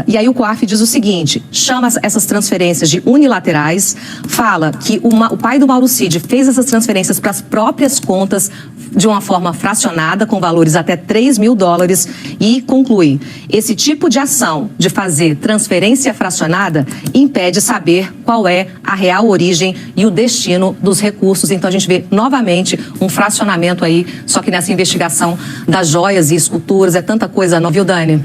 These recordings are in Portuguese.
E aí o COAF diz o seguinte, chama essas transferências de unilaterais, fala que o pai do Mauro Cid fez essas transferências para as próprias contas de uma forma fracionada, com valores até $3.000, e conclui, esse tipo de ação de fazer transferência fracionada impede saber qual é a real origem e o destino dos recursos. Então a gente vê novamente um fracionamento aí, só que nessa investigação das joias e esculturas, é tanta coisa, não viu, Dani?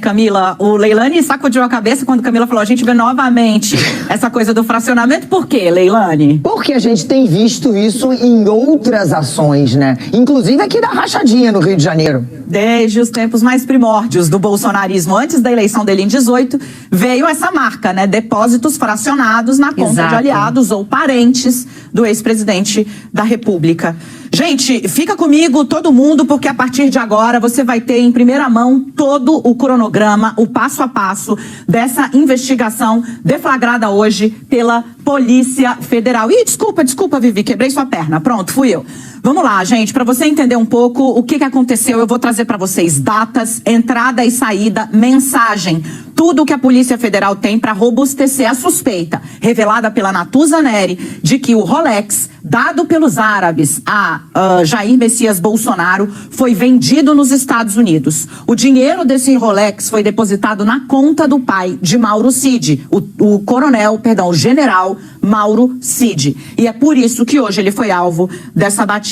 Camila, o Leilani sacudiu a cabeça quando Camila falou, a gente vê novamente essa coisa do fracionamento. Por quê, Leilani? Porque a gente tem visto isso em outras ações, né? Inclusive aqui da rachadinha no Rio de Janeiro. Desde os tempos mais primórdios do bolsonarismo, antes da eleição dele em 18, veio essa marca, né? Depósitos fracionados na conta Exato. de aliados ou parentes do ex-presidente da República. Gente, fica comigo, todo mundo, porque a partir de agora você vai ter em primeira mão todo o cronograma, o passo a passo dessa investigação deflagrada hoje pela Polícia Federal. Ih, desculpa, Vivi, quebrei sua perna. Pronto, fui eu. Vamos lá, gente, para você entender um pouco o que aconteceu, eu vou trazer para vocês datas, entrada e saída, mensagem, tudo o que a Polícia Federal tem para robustecer a suspeita, revelada pela Natuza Neri, de que o Rolex, dado pelos árabes a Jair Messias Bolsonaro, foi vendido nos Estados Unidos. O dinheiro desse Rolex foi depositado na conta do pai de Mauro Cid, o general Mauro Cid. E é por isso que hoje ele foi alvo dessa batida.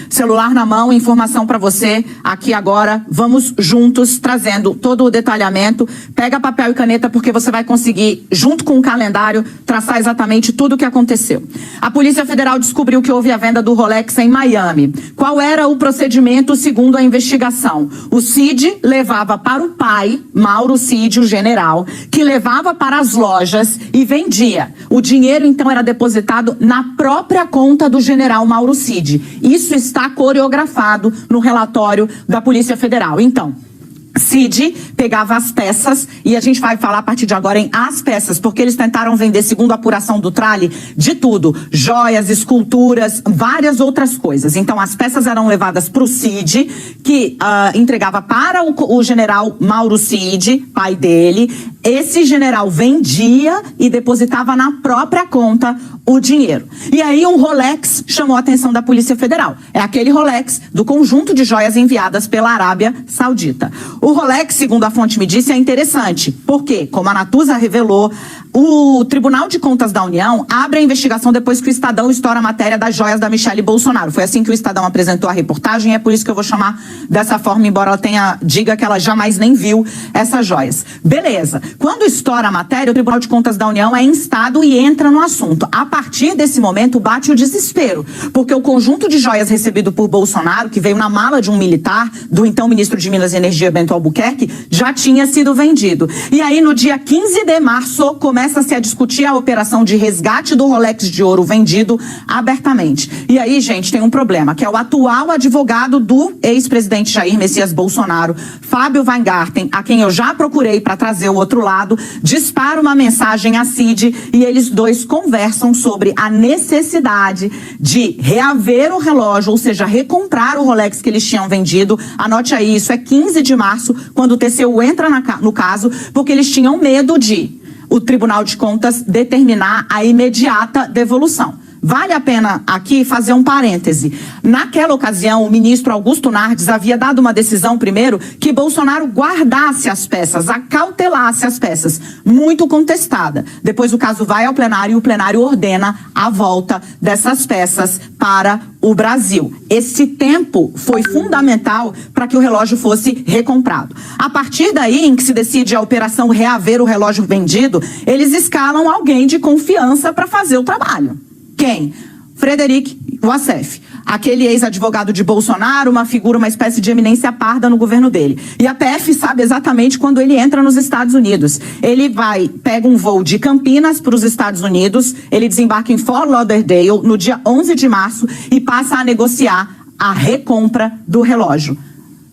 Celular na mão, informação para você aqui agora. Vamos juntos trazendo todo o detalhamento. Pega papel e caneta porque você vai conseguir, junto com o calendário, traçar exatamente tudo o que aconteceu. A Polícia Federal descobriu que houve a venda do Rolex em Miami. Qual era o procedimento segundo a investigação? O Cid levava para o pai, Mauro Cid, o general, que levava para as lojas e vendia. O dinheiro, então, era depositado na própria conta do general Mauro Cid. Isso está coreografado no relatório da Polícia Federal. Então, Cid pegava as peças, e a gente vai falar a partir de agora em as peças, porque eles tentaram vender, segundo a apuração do Trali, de tudo, joias, esculturas, várias outras coisas. Então as peças eram levadas para o Cid, que entregava para o general Mauro Cid, pai dele. Esse general vendia e depositava na própria conta o dinheiro. E aí um Rolex chamou a atenção da Polícia Federal. É aquele Rolex do conjunto de joias enviadas pela Arábia Saudita. O Rolex, segundo a fonte me disse, é interessante, porque, como a Natuza revelou, o Tribunal de Contas da União abre a investigação depois que o Estadão estoura a matéria das joias da Michelle Bolsonaro. Foi assim que o Estadão apresentou a reportagem, e é por isso que eu vou chamar dessa forma, embora ela diga que ela jamais nem viu essas joias. Beleza. Quando estoura a matéria, o Tribunal de Contas da União é instado e entra no assunto. A partir desse momento, bate o desespero, porque o conjunto de joias recebido por Bolsonaro, que veio na mala de um militar, do então ministro de Minas e Energia, Bento Albuquerque, já tinha sido vendido. E aí, no dia 15 de março, começa-se a discutir a operação de resgate do Rolex de ouro vendido abertamente. E aí, gente, tem um problema, que é o atual advogado do ex-presidente Jair Messias Bolsonaro, Fábio Weingarten, a quem eu já procurei para trazer o outro lado, dispara uma mensagem a Cid, e eles dois conversam sobre a necessidade de reaver o relógio, ou seja, recomprar o Rolex que eles tinham vendido. Anote aí, isso é 15 de março, quando o TCU entra no caso, porque eles tinham medo de o Tribunal de Contas determinar a imediata devolução. Vale a pena aqui fazer um parêntese. Naquela ocasião, o ministro Augusto Nardes havia dado uma decisão, primeiro, que Bolsonaro guardasse as peças, acautelasse as peças, muito contestada. Depois o caso vai ao plenário e o plenário ordena a volta dessas peças para o Brasil. Esse tempo foi fundamental para que o relógio fosse recomprado. A partir daí, em que se decide a operação reaver o relógio vendido, eles escalam alguém de confiança para fazer o trabalho. Quem? Frederic Wassef, aquele ex-advogado de Bolsonaro, uma figura, uma espécie de eminência parda no governo dele. E a PF sabe exatamente quando ele entra nos Estados Unidos. Ele pega um voo de Campinas para os Estados Unidos, ele desembarca em Fort Lauderdale no dia 11 de março e passa a negociar a recompra do relógio.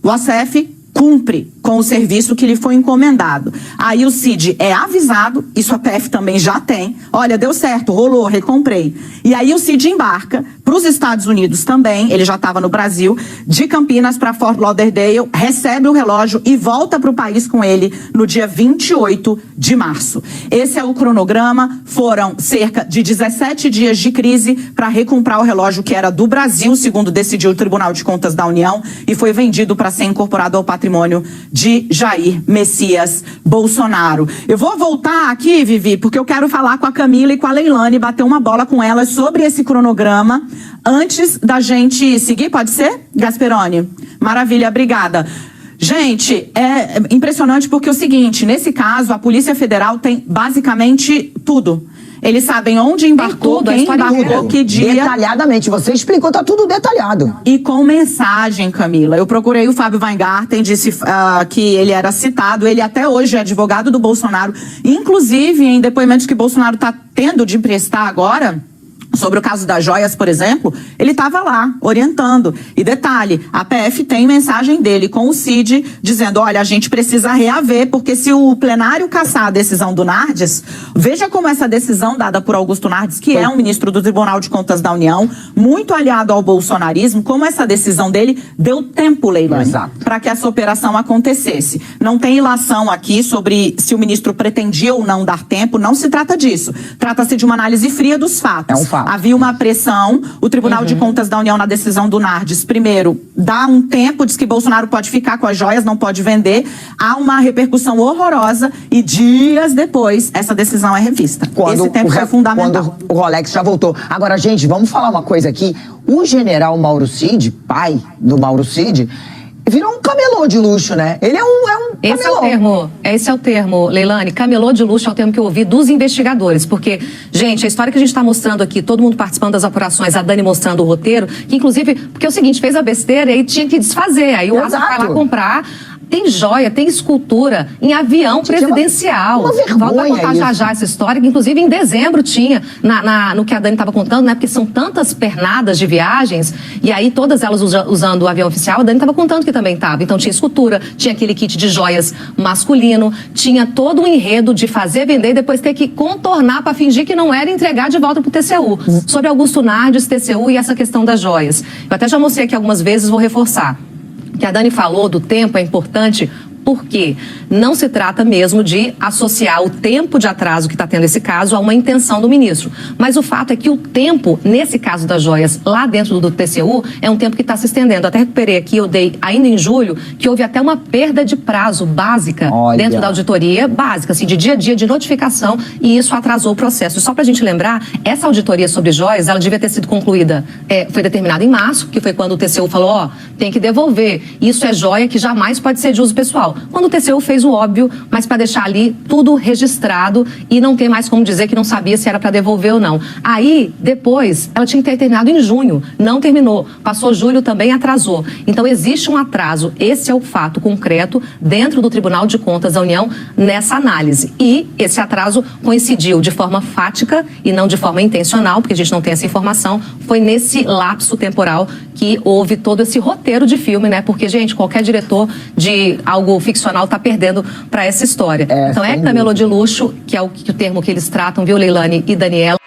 O Wassef cumpre com o serviço que lhe foi encomendado. Aí o Cid é avisado, isso a PF também já tem, olha, deu certo, rolou, recomprei. E aí o Cid embarca para para os Estados Unidos também, ele já estava no Brasil, de Campinas para Fort Lauderdale, recebe o relógio e volta para o país com ele no dia 28 de março. Esse é o cronograma, foram cerca de 17 dias de crise para recomprar o relógio que era do Brasil, segundo decidiu o Tribunal de Contas da União, e foi vendido para ser incorporado ao patrimônio de Jair Messias Bolsonaro. Eu vou voltar aqui, Vivi, porque eu quero falar com a Camila e com a Leilane, bater uma bola com elas sobre esse cronograma, antes da gente seguir, pode ser, Gasperoni? Maravilha, obrigada. Gente, é impressionante porque é o seguinte, nesse caso, a Polícia Federal tem basicamente tudo. Eles sabem onde embarcou, tudo, quem embarcou, que dia. Detalhadamente, você explicou, tá tudo detalhado. E com mensagem, Camila. Eu procurei o Fábio Weingarten, disse que ele era citado, ele até hoje é advogado do Bolsonaro, inclusive em depoimentos que Bolsonaro está tendo de prestar agora, sobre o caso das joias, por exemplo, ele estava lá, orientando. E detalhe, a PF tem mensagem dele com o Cid, dizendo, olha, a gente precisa reaver, porque se o plenário cassar a decisão do Nardes, veja como essa decisão dada por Augusto Nardes, que é um ministro do Tribunal de Contas da União, muito aliado ao bolsonarismo, como essa decisão dele deu tempo, Leilane, para que essa operação acontecesse. Não tem ilação aqui sobre se o ministro pretendia ou não dar tempo, não se trata disso. Trata-se de uma análise fria dos fatos. É um fato. Havia uma pressão, o Tribunal de Contas da União, na decisão do Nardes, primeiro, dá um tempo, diz que Bolsonaro pode ficar com as joias, não pode vender. Há uma repercussão horrorosa e dias depois, essa decisão é revista. Esse tempo foi fundamental. Quando o Rolex já voltou. Agora, gente, vamos falar uma coisa aqui. O general Mauro Cid, pai do Mauro Cid, virou um camelô de luxo, né? Ele é um camelô. Esse é o termo, Leilane. Camelô de luxo é o termo que eu ouvi dos investigadores. Porque, gente, a história que a gente está mostrando aqui, todo mundo participando das apurações, a Dani mostrando o roteiro, que inclusive, porque é o seguinte, fez a besteira e tinha que desfazer. Aí o Asa vai lá comprar. Tem joia, tem escultura em avião presidencial. Uma vergonha. Vai contar já essa história, que inclusive em dezembro tinha, no que a Dani estava contando, né? Porque são tantas pernadas de viagens, e aí todas elas usando o avião oficial, a Dani estava contando que também estava. Então tinha escultura, tinha aquele kit de joias masculino, tinha todo um enredo de fazer, vender e depois ter que contornar para fingir que não era e entregar de volta para o TCU. Sobre Augusto Nardes, TCU e essa questão das joias. Eu até já mostrei aqui algumas vezes, vou reforçar. Que a Dani falou do tempo é importante porque não se trata mesmo de associar o tempo de atraso que está tendo esse caso a uma intenção do ministro. Mas o fato é que o tempo, nesse caso das joias, lá dentro do TCU, é um tempo que está se estendendo. Até recuperei aqui, eu dei ainda em julho, que houve até uma perda de prazo básica dentro da auditoria, básica, assim, de dia a dia, de notificação, e isso atrasou o processo. Só para a gente lembrar, essa auditoria sobre joias, ela devia ter sido concluída, foi determinada em março, que foi quando o TCU falou, tem que devolver. Isso é joia que jamais pode ser de uso pessoal. Quando o TCU fez o óbvio, mas para deixar ali tudo registrado e não tem mais como dizer que não sabia se era para devolver ou não. Aí, depois, ela tinha que ter terminado em junho, não terminou. Passou julho, também atrasou. Então, existe um atraso. Esse é o fato concreto dentro do Tribunal de Contas da União nessa análise. E esse atraso coincidiu de forma fática e não de forma intencional, porque a gente não tem essa informação. Foi nesse lapso temporal que houve todo esse roteiro de filme, né? Porque, gente, qualquer diretor de algo ficcional está perdendo para essa história. Então é camelô de luxo, que é o termo que eles tratam, viu, Leilane e Daniela?